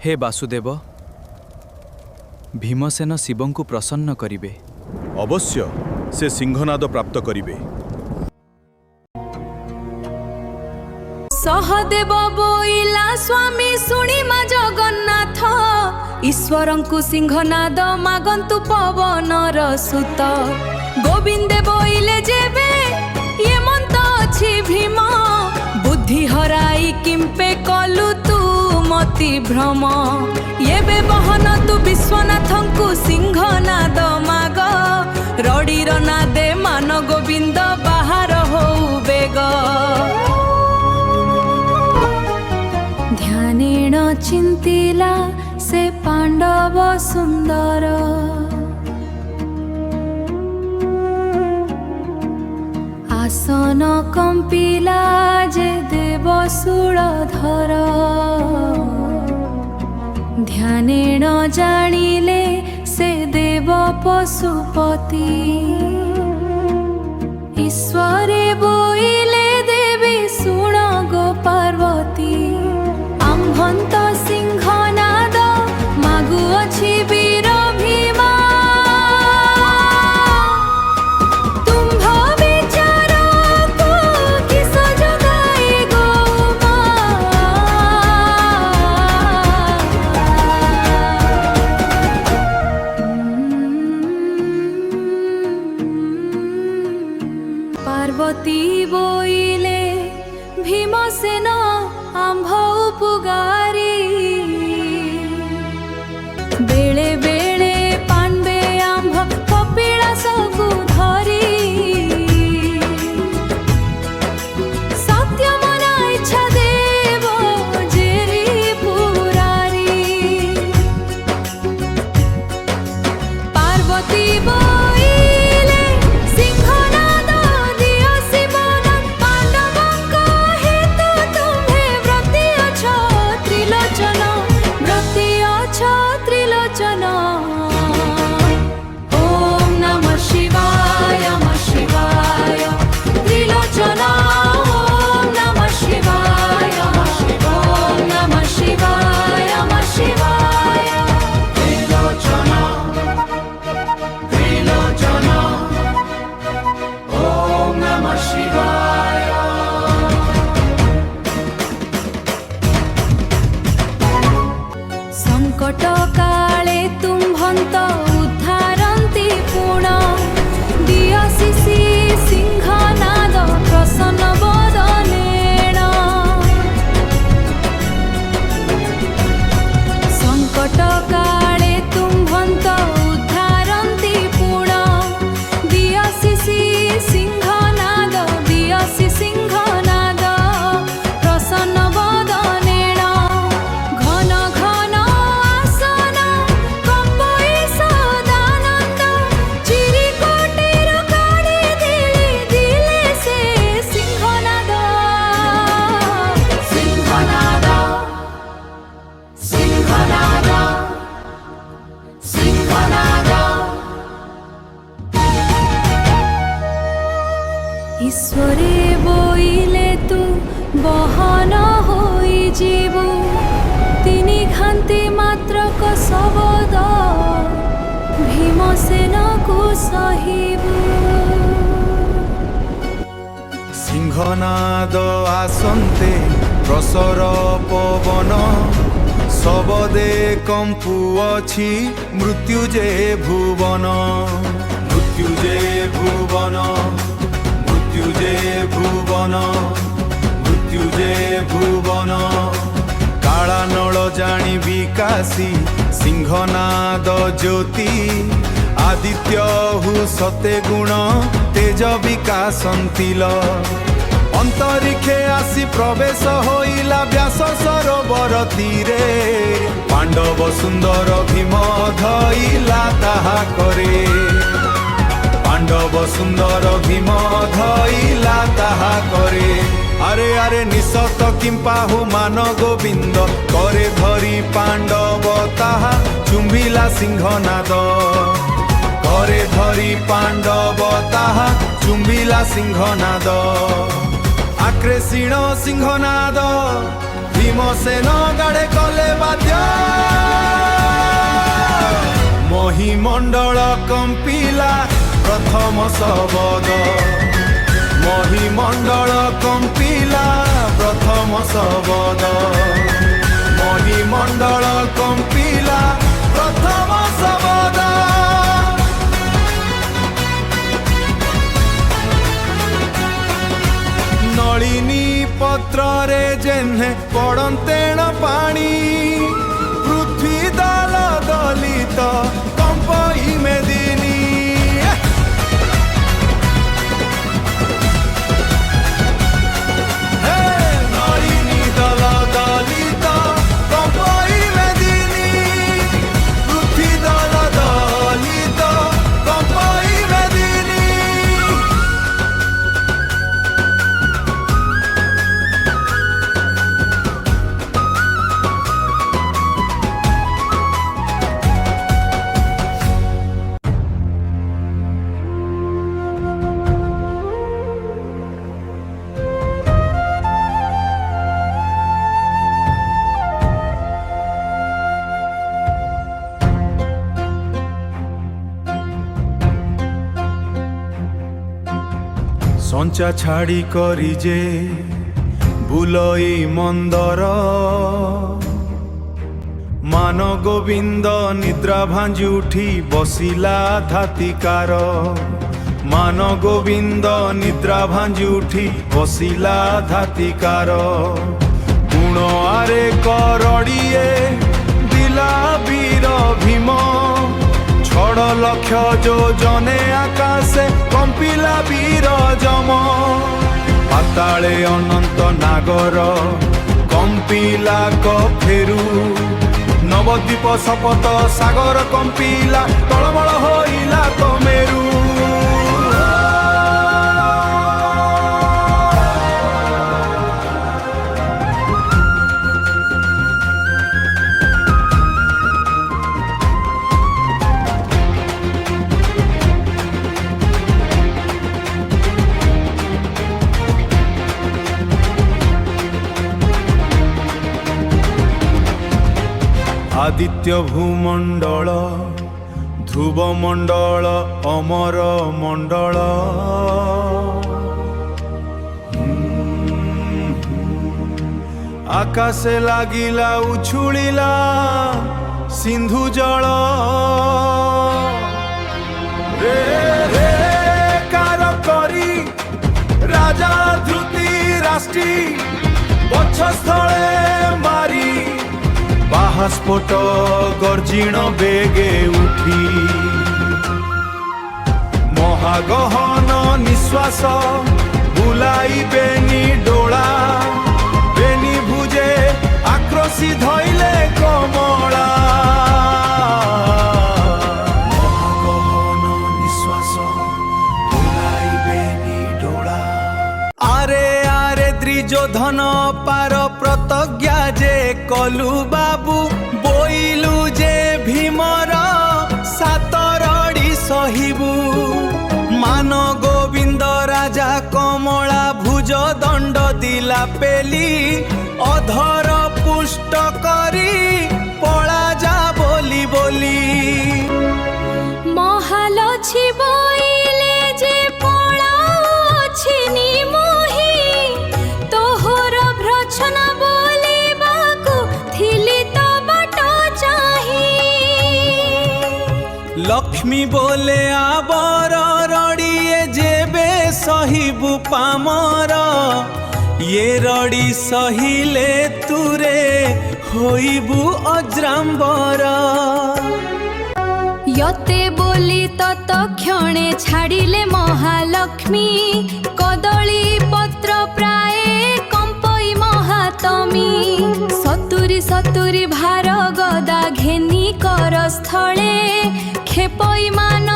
हे वासुदेव, भीमसेन शिव को प्रसन्न करिवे। अवश्य से सिंहनाद प्राप्त करिवे। सहदेव बोइला स्वामी शुणिमा जगन्नाथ, ईश्वर को सिंहनाद मागंतु पवनर सुत। गोविंदे बोइले जेबे ये मंत अछि भीम, बुद्धि हराई किंपे कलु तू मति भ्रम। ये बे बहन तू विश्वनाथ को सिंहनाद माग, रडीर नादे मान गोविंद बाहर हो बेग। ध्यानेण चिंतिला से पांडव सुंदर, आसन कंपिला जे देवशूलधर। ध्यानेण जानिले से देव पशुपति, ईश्वरे बोइले देवी शुण गो पार्वती। आम्भंत सिंहनाद मागुअछि वीर भीमा, तुम्भ विचार को किस जगाई गौमा। पार्वती बोइले भीमसेन आम्भ उपगारी। बेले बेले पांडे आम्भ कपिलास को धरी, सत्य मना इच्छा देव जेरी पुरारी। पार्वती बोइले सिंहनाद दिया शिवन, पांडवंक हेतु तुम्हे व्रती अछ त्रिलोचन, व्रती अछ त्रिलोचन। ओम नमः शिवाय नमः शिवाय त्रिलोचन। ओम नमः शिवाय नमः शिवाय, ओम नमः शिवाय नमः शिवाय त्रिलोचन। त्रिलोचन ओम नमः शिवाय। संकट काले तुम्भंत उद्धारन्ति पुण, दियसि सिंहनाद प्रसन्न वदनेन। संकट काले तुम्भंत उद्धारन्ति पुण, दियसि सिंहनाद, दियसि सिंहनाद प्रसन्न वदनेन। घन घन आसन कंपई सदानंद, चिरिकोटिर काढ़ी दिली दिले से सिंहनाद। सिंहनाद सिंहनाद सिंहनाद। ईश्वरे बोइले तू बहन होई जीवु, तिनी घान्ति मात्र को शबद भीमसेन को सहिबु। सिंहनाद आसन्ते प्रसर पवन, सबदे कंपुअछि मृत्युजे भुवन। मृत्युजे भुवन, मृत्युजे भुवन, मृत्युजे भुवन। काला नल जानी विकासी सिंहनाद ज्योति, आदित्य हु सते गुण तेज विकासंतिल। अंतरिक्षे आसी प्रवेश होइला व्यास सरोवर तीरे, पांडव सुंदर भीम धइला ताहा करे। पांडव सुंदर भीम धइला ताहा करे। अरे अरे निशत किंपाहु मान गोविंद, करे धरी पांडव ताहा चुंबिला सिंहनाद। करे धरी पांडव ताहा चुंबिला सिंहनाद। आक्रेषीण सिंहनाद, भीमसेन गाड़े कले बाध्य। कंपिला प्रथम शबद महीमंडल कंपिला प्रथम शबद महीमंडल कंपिला प्रथम शबद नलिनी पत्र रे जेन्हे पड़तेण पानी पृथ्वी दल दलित कंपई मेदिनी हे नलिनी दल दलित कंपई मेदिनी पृथ्वी दल दलित कंपई मेदिनी संचा छाड़ी करी जे बुलई मंदर मान गोविंद निद्रा भांजी उठी बसिला धातिकार मान गोविंद निद्रा भांजी उठी बसिला धातिकार गुण आरे करड़िए दिला वीर भीम छड़ लक्ष्य जोजने आकाशे कंपिला वीर जम पाताले अनंत नागर कंपिला कफेरु नवद्वीप शपथ सागर कंपिला तळमळ होइला कमेरु आदित्य भूमंडल ध्रुव मंडल अमर मंडल आकाशे लागिला उछुलिला सिंधु जल रे रे कार करी राजा धृति राष्ट्री पक्षस्थले मारी बाहास्फोट गर्जिण बेगे उठी महागहन निश्वास बुलाई बेनी डोला बेनी भुजे आक्रोशी धैले कमला महागहन निश्वास बुलाई बेनी डोला आरे आरे द्विजोधन पार प्रतज्ञा जे कलु बाबू बोइलु जे भीमर सातरड़ी सहिबु मान गोविंद राजा कमला भुज दंड दिला पेली अधर पुष्ट करी पळा जा बोली बोली महालक्ष्मी बोइले जे पळाउछि निमोही तोहर भ्रचना बोलिबाकु थिली तो बाट चाही लक्ष्मी बोले आबर रड़िए जेबे सहिबु पामर ये रड़ी सहिले तुरे होइबु अज्राम्बर यते बोली तत क्षणे छाड़िले महालक्ष्मी कदली पत्र प्राय कंपई महातमी सतुरी सतुरी भार गदा घेनी कर स्थले खेपई मान